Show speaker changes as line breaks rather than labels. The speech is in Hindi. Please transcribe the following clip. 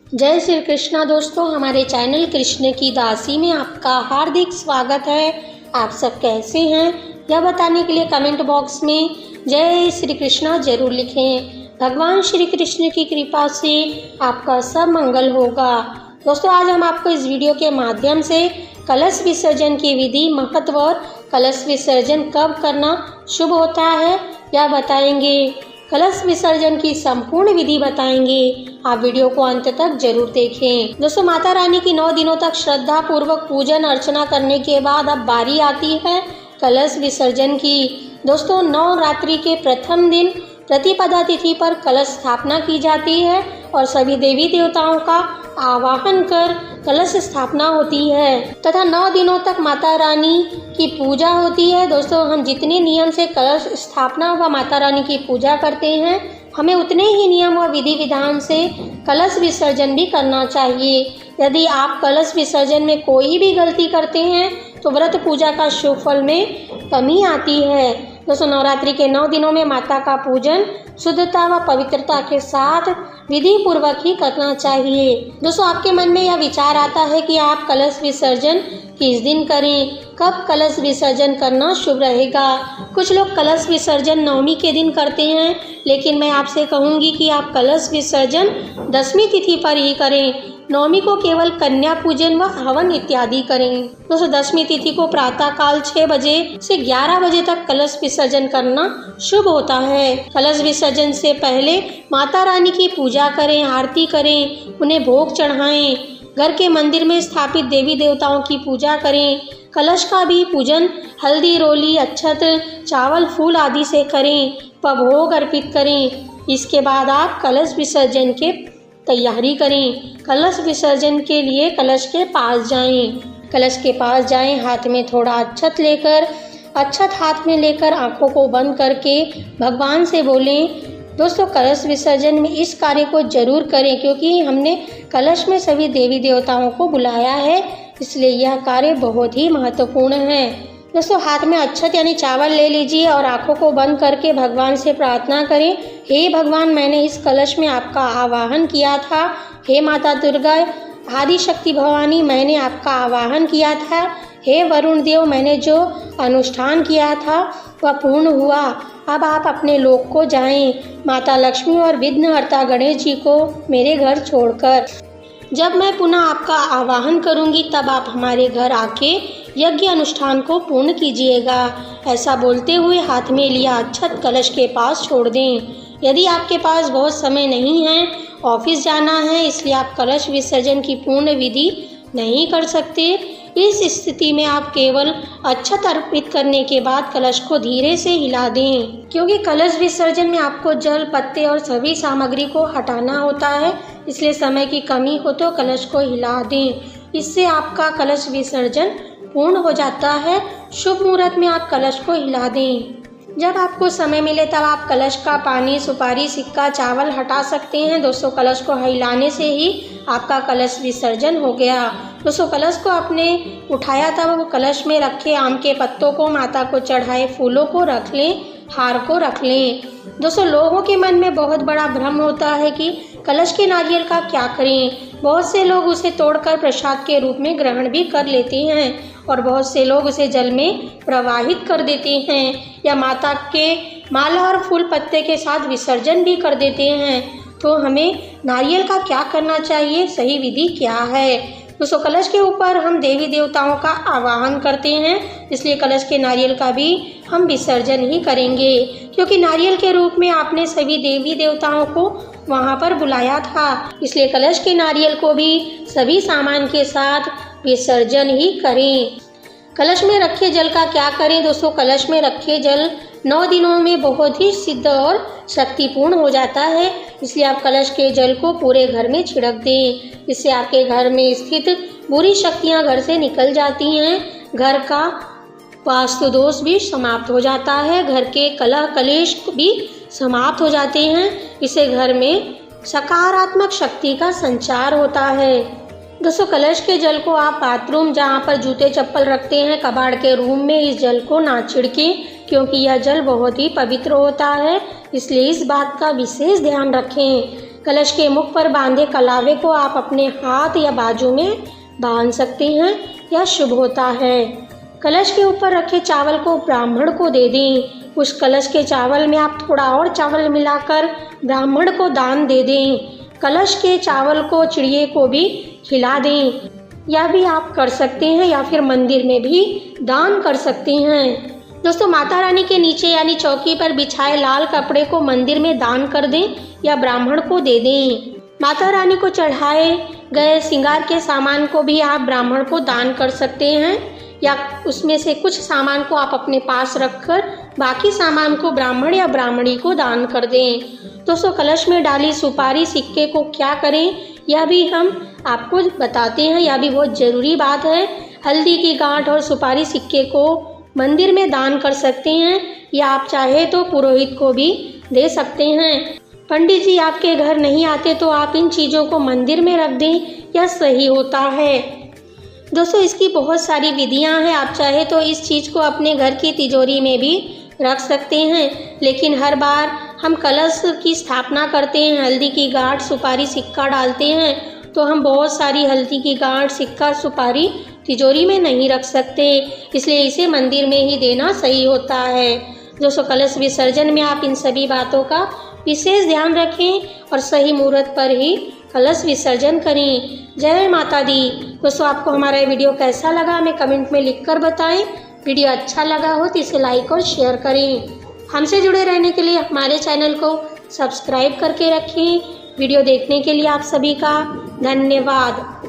जय श्री कृष्णा दोस्तों, हमारे चैनल कृष्ण की दासी में आपका हार्दिक स्वागत है। आप सब कैसे हैं यह बताने के लिए कमेंट बॉक्स में जय श्री कृष्णा जरूर लिखें। भगवान श्री कृष्ण की कृपा से आपका सब मंगल होगा। दोस्तों, आज हम आपको इस वीडियो के माध्यम से कलश विसर्जन की विधि, महत्व और कलश विसर्जन कब करना शुभ होता है यह बताएंगे। कलश विसर्जन की संपूर्ण विधि बताएंगे। आप वीडियो को अंत तक जरूर देखें। दोस्तों, माता रानी की 9 दिनों तक श्रद्धा पूर्वक पूजन अर्चना करने के बाद अब बारी आती है कलश विसर्जन की। दोस्तों, नवरात्रि के प्रथम दिन प्रतिपदा तिथि पर कलश स्थापना की जाती है और सभी देवी देवताओं का आवाहन कर कलश स्थापना होती है तथा 9 दिनों तक माता रानी की पूजा होती है। दोस्तों, हम जितने नियम से कलश स्थापना व माता रानी की पूजा करते हैं, हमें उतने ही नियम व विधि विधान से कलश विसर्जन भी करना चाहिए। यदि आप कलश विसर्जन में कोई भी गलती करते हैं तो व्रत पूजा का शुभ फल में कमी आती है। दोस्तों, नवरात्रि के 9 दिनों में माता का पूजन शुद्धता व पवित्रता के साथ विधि पूर्वक ही करना चाहिए। दोस्तों, आपके मन में यह विचार आता है कि आप कलश विसर्जन किस दिन करें, कब कलश विसर्जन करना शुभ रहेगा। कुछ लोग कलश विसर्जन नवमी के दिन करते हैं, लेकिन मैं आपसे कहूँगी कि आप कलश विसर्जन 10वीं तिथि पर ही करें। नवमी को केवल कन्या पूजन व हवन इत्यादि करें। दोस्तों, 10वीं तिथि को प्रातः काल 6 बजे से 11 बजे तक कलश विसर्जन करना शुभ होता है। कलश विसर्जन से पहले माता रानी की पूजा करें, आरती करें, उन्हें भोग चढ़ाएं, घर के मंदिर में स्थापित देवी देवताओं की पूजा करें। कलश का भी पूजन हल्दी, रोली, अक्षत, चावल, फूल आदि से करें व भोग अर्पित करें। इसके बाद आप कलश विसर्जन के तैयारी करें। कलश विसर्जन के लिए कलश के पास जाएं। कलश के पास जाएं, हाथ में थोड़ा अक्षत हाथ में लेकर आंखों को बंद करके भगवान से बोलें। दोस्तों, कलश विसर्जन में इस कार्य को जरूर करें क्योंकि हमने कलश में सभी देवी देवताओं को बुलाया है, इसलिए यह कार्य बहुत ही महत्वपूर्ण है। दोस्तों, हाथ में अक्षत यानी चावल ले लीजिए और आंखों को बंद करके भगवान से प्रार्थना करें। हे भगवान, मैंने इस कलश में आपका आवाहन किया था। हे माता दुर्गा, आदि शक्ति भवानी, मैंने आपका आवाहन किया था। हे वरुण देव, मैंने जो अनुष्ठान किया था वह पूर्ण हुआ। अब आप अपने लोक को जाएं। माता लक्ष्मी और विघ्नहर्ता गणेश जी को मेरे घर छोड़कर। जब मैं पुनः आपका आवाहन करूंगी तब आप हमारे घर आके यज्ञ अनुष्ठान को पूर्ण कीजिएगा। ऐसा बोलते हुए हाथ में लिया अक्षत कलश के पास छोड़ दें। यदि आपके पास बहुत समय नहीं है, ऑफिस जाना है, इसलिए आप कलश विसर्जन की पूर्ण विधि नहीं कर सकते, इस स्थिति में आप केवल अक्षत अर्पित करने के बाद कलश को धीरे से हिला दें। क्योंकि कलश विसर्जन में आपको जल, पत्ते और सभी सामग्री को हटाना होता है, इसलिए समय की कमी हो तो कलश को हिला दें। इससे आपका कलश विसर्जन पूर्ण हो जाता है। शुभ मुहूर्त में आप कलश को हिला दें। जब आपको समय मिले तब आप कलश का पानी, सुपारी, सिक्का, चावल हटा सकते हैं। दोस्तों, कलश को हिलाने से ही आपका कलश विसर्जन हो गया। दोस्तों, कलश को आपने उठाया तब कलश में रखे आम के पत्तों को, माता को चढ़ाए फूलों को रख लें, हार को रख लें। दोस्तों, लोगों के मन में बहुत बड़ा भ्रम होता है कि कलश के नारियल का क्या करें। बहुत से लोग उसे तोड़कर प्रसाद के रूप में ग्रहण भी कर लेते हैं और बहुत से लोग उसे जल में प्रवाहित कर देते हैं या माता के माला और फूल पत्ते के साथ विसर्जन भी कर देते हैं। तो हमें नारियल का क्या करना चाहिए, सही विधि क्या है? दोस्तों, कलश के ऊपर हम देवी देवताओं का आवाहन करते हैं, इसलिए कलश के नारियल का भी हम विसर्जन ही करेंगे क्योंकि नारियल के रूप में आपने सभी देवी देवताओं को वहाँ पर बुलाया था, इसलिए कलश के नारियल को भी सभी सामान के साथ विसर्जन ही करें। कलश में रखे जल का क्या करें? दोस्तों, कलश में रखे जल 9 दिनों में बहुत ही सिद्ध और शक्तिपूर्ण हो जाता है, इसलिए आप कलश के जल को पूरे घर में छिड़क दें। इससे आपके घर में स्थित बुरी शक्तियां घर से निकल जाती हैं, घर का वास्तु दोष भी समाप्त हो जाता है, घर के कलह कलेश भी समाप्त हो जाते हैं। इससे घर में सकारात्मक शक्ति का संचार होता है। दोस्तों, कलश के जल को आप बाथरूम, जहाँ पर जूते चप्पल रखते हैं, कबाड़ के रूम में इस जल को ना छिड़कें क्योंकि यह जल बहुत ही पवित्र होता है, इसलिए इस बात का विशेष ध्यान रखें। कलश के मुख पर बांधे कलावे को आप अपने हाथ या बाजू में बांध सकते हैं, यह शुभ होता है। कलश के ऊपर रखे चावल को ब्राह्मण को दे दें। उस कलश के चावल में आप थोड़ा और चावल मिलाकर ब्राह्मण को दान दे दें। कलश के चावल को चिड़िए को भी खिला दें। यह भी आप कर सकते हैं या फिर मंदिर में भी दान कर सकते हैं। दोस्तों, माता रानी के नीचे यानी चौकी पर बिछाए लाल कपड़े को मंदिर में दान कर दें या ब्राह्मण को दे दें। माता रानी को चढ़ाए गए श्रृंगार के सामान को भी आप ब्राह्मण को दान कर सकते हैं या उसमें से कुछ सामान को आप अपने पास रखकर बाकी सामान को ब्राह्मण या ब्राह्मणी को दान कर दें। दोस्तों, कलश में डाली सुपारी सिक्के को क्या करें यह भी हम आपको बताते हैं, यह भी बहुत ज़रूरी बात है। हल्दी की गांठ और सुपारी सिक्के को मंदिर में दान कर सकते हैं या आप चाहे तो पुरोहित को भी दे सकते हैं। पंडित जी आपके घर नहीं आते तो आप इन चीज़ों को मंदिर में रख दें, यह सही होता है। दोस्तों, इसकी बहुत सारी विधियां हैं। आप चाहे तो इस चीज़ को अपने घर की तिजोरी में भी रख सकते हैं, लेकिन हर बार हम कलश की स्थापना करते हैं, हल्दी की गांठ सुपारी सिक्का डालते हैं, तो हम बहुत सारी हल्दी की गांठ सिक्का सुपारी तिजोरी में नहीं रख सकते, इसलिए इसे मंदिर में ही देना सही होता है। दोस्तों, कलश विसर्जन में आप इन सभी बातों का विशेष ध्यान रखें और सही मुहूर्त पर ही कलश विसर्जन करें। जय माता दी। दोस्तों, आपको हमारा ये वीडियो कैसा लगा हमें कमेंट में लिखकर बताएं। वीडियो अच्छा लगा हो तो इसे लाइक और शेयर करें। हमसे जुड़े रहने के लिए हमारे चैनल को सब्सक्राइब करके रखें। वीडियो देखने के लिए आप सभी का धन्यवाद।